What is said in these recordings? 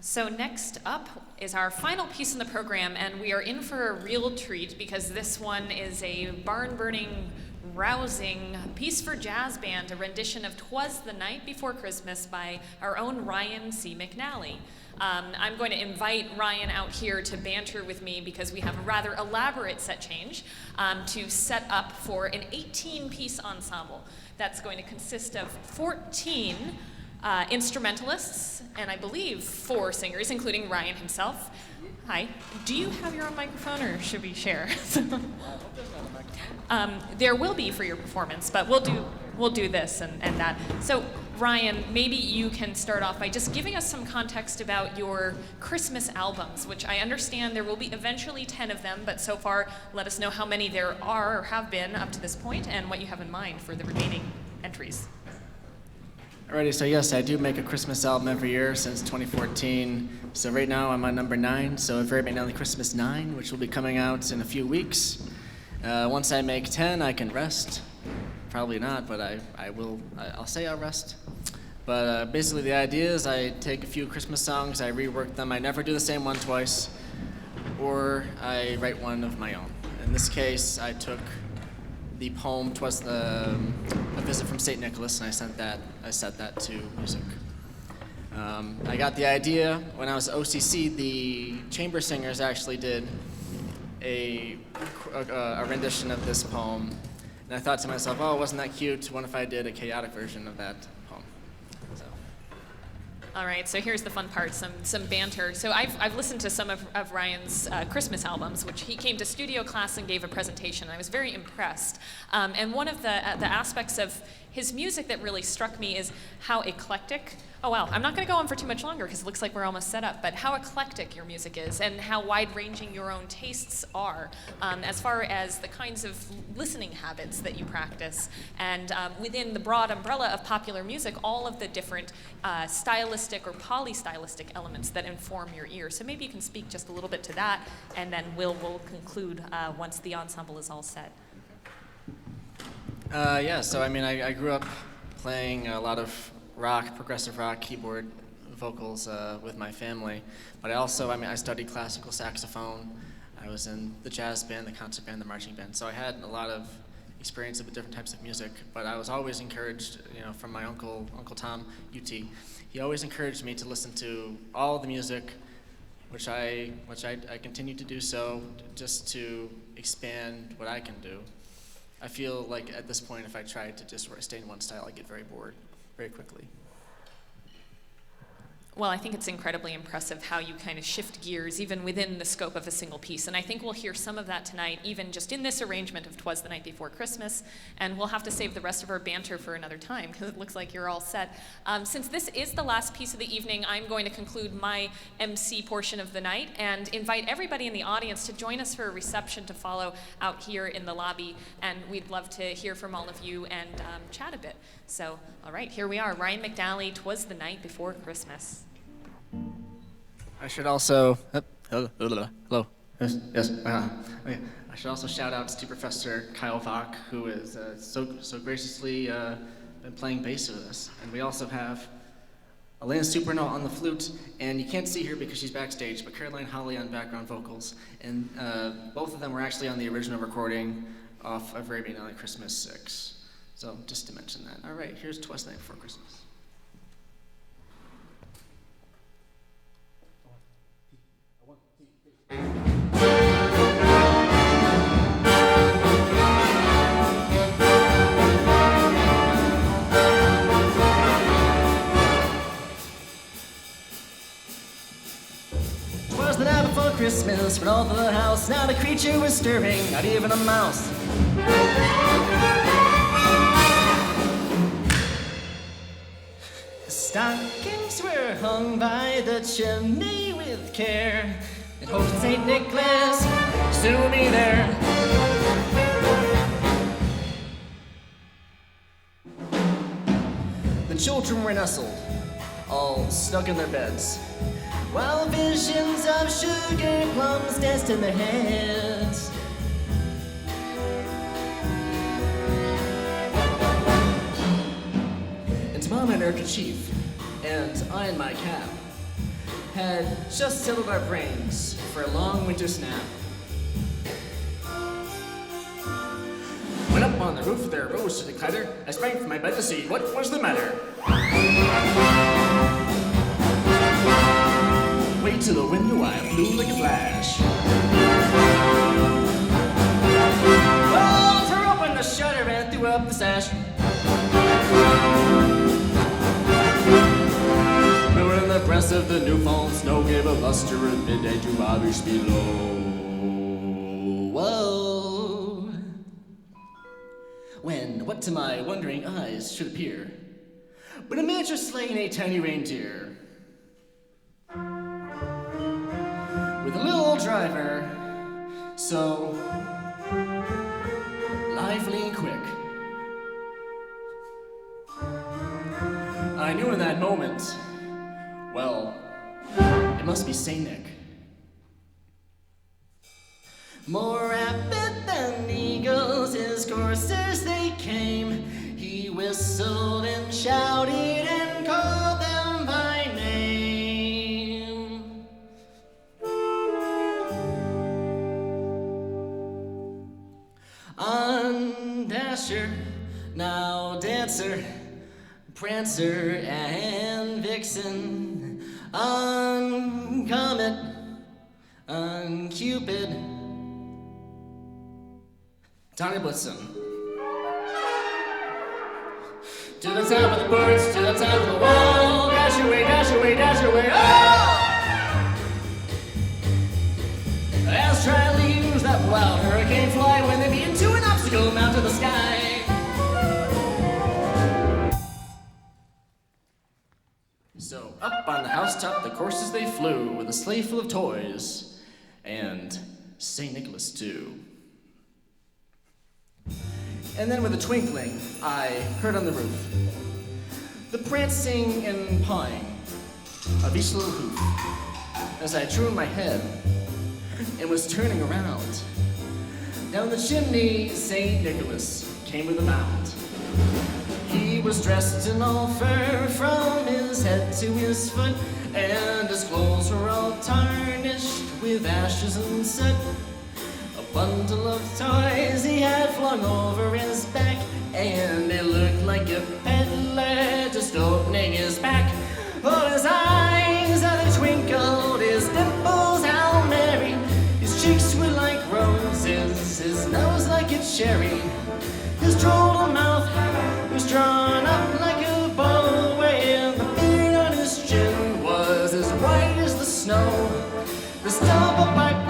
So next up is our final piece in the program, and we are in for a real treat because this one is a barn-burning, rousing piece for jazz band, a rendition of "Twas the Night Before Christmas" by our own Ryan C. McNally. I'm going to invite Ryan out here to banter with me because we have a rather elaborate set change to set up for an 18-piece ensemble that's going to consist of 14 instrumentalists, and I believe 4 singers, including Ryan himself. Hi. Do you have your own microphone, or should we share? There will be for your performance, but we'll do this and that. So, Ryan, maybe you can start off by just giving us some context about your Christmas albums, which I understand there will be eventually 10 of them, but so far, let us know how many there are or have been up to this point, and what you have in mind for the remaining entries. Alrighty, so yes, I do make a Christmas album every year since 2014. So right now I'm on number 9, so a very McNally Christmas 9, which will be coming out in a few weeks. Once I make 10, I can rest. Probably not, but I'll say I'll rest. But basically the idea is I take a few Christmas songs, I rework them, I never do the same one twice, or I write one of my own. In this case, I took the poem "Twas a Visit from St. Nicholas," and I set that to music. I got the idea when I was at OCC. The chamber singers actually did a rendition of this poem, and I thought to myself, oh, wasn't that cute? What if I did a chaotic version of that poem? So. All right, so here's the fun part, some banter. So I've listened to some of Ryan's Christmas albums, which he came to studio class and gave a presentation. I was very impressed. And one of the aspects of his music that really struck me is how eclectic. Oh, well, I'm not going to go on for too much longer because it looks like we're almost set up, but how eclectic your music is and how wide-ranging your own tastes are as far as the kinds of listening habits that you practice. And within the broad umbrella of popular music, all of the different stylistic or polystylistic elements that inform your ear. So maybe you can speak just a little bit to that, and then we'll conclude once the ensemble is all set. Yeah, so I mean, I grew up playing a lot of rock, progressive rock, keyboard, vocals with my family. But I studied classical saxophone. I was in the jazz band, the concert band, the marching band. So I had a lot of experience with different types of music. But I was always encouraged, from my Uncle Tom, UT. He always encouraged me to listen to all the music, which I continue to do so, just to expand what I can do. I feel like at this point, if I try to just stay in one style, I get very bored very quickly. Well, I think it's incredibly impressive how you kind of shift gears even within the scope of a single piece. And I think we'll hear some of that tonight, even just in this arrangement of "Twas the Night Before Christmas." And we'll have to save the rest of our banter for another time because it looks like you're all set. Since this is the last piece of the evening, I'm going to conclude my MC portion of the night and invite everybody in the audience to join us for a reception to follow out here in the lobby. And we'd love to hear from all of you and chat a bit. So, all right, here we are. Ryan McNally, "Twas the Night Before Christmas." I should also, hello, yes. Okay. I should also shout out to Professor Kyle Vach, who is so graciously been playing bass with us. And we also have Elena Superno on the flute, and you can't see her because she's backstage, but Caroline Holly on background vocals. And both of them were actually on the original recording off of Very McNally Christmas 6. So just to mention that. All right, here's "Twas the Night Before Christmas." The night before Christmas, when all over the house not a creature was stirring, not even a mouse. Stockings were hung by the chimney with care, and hoped St. Nicholas soon be there. The children were nestled, all stuck in their beds, while visions of sugar plums danced in their heads. And Mom in her kerchief, and I in my cap, had just settled our brains for a long winter's nap. When up on the roof there rose to the clatter, I sprang from my bed to see what was the matter. Way to the window I flew like a flash. Oh, threw open the shutter and threw up the sash. When the breast of the new fallen snow gave a luster at midday to Bobby's below. Whoa! When, what to my wondering eyes should appear, but a miniature sleigh and a tiny reindeer, with a little driver, so lively and quick. I knew in that moment, well, it must be Saint Nick. More rapid than eagles, his coursers they came. He whistled and shouted and called them by name. On Dasher, now Dancer, Prancer and Vixen, on Comet, on Cupid, Tiny Blitzen. To the top of the birds, to the top of the wall, dash away, dash away, dash away, oh! As trileaves that wild hurricane fly when they meet into an obstacle mount to the sky. So up on the housetop the coursers they flew, with a sleigh full of toys, and St. Nicholas too. And then with a twinkling, I heard on the roof the prancing and pawing of each little hoof, as I drew in my head and was turning around. Down the chimney St. Nicholas came with a bound. He was dressed in all fur from his head to his foot, and his clothes were all tarnished with ashes and soot. A bundle of toys he had flung over his back, and it looked like a peddler just opening his pack. Oh, his eyes how they twinkled, his dimples how merry, his cheeks were like roses, his nose like a cherry, his droll mouth was drawn up like a bow, and the beard on his chin was as white as the snow. The stubble pipe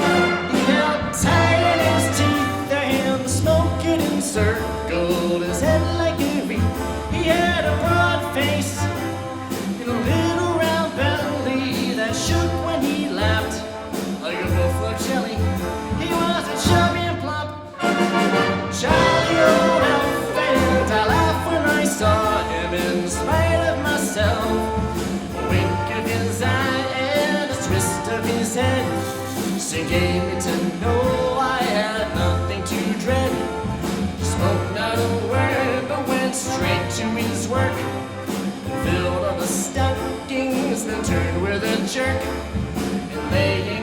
he held tight in his teeth, and the smoke it encircled his head like a wreath. He had a broad face and a little round belly that shook when he laughed like a buffalo jelly. He was a chubby and plump, jolly old elf, and I laughed when I saw him in spite of myself. A wink of his eye and a twist of his head, so gave me to know I had nothing to dread. He spoke not a word, but went straight to his work, filled all the stockings, then turned with a jerk, and laid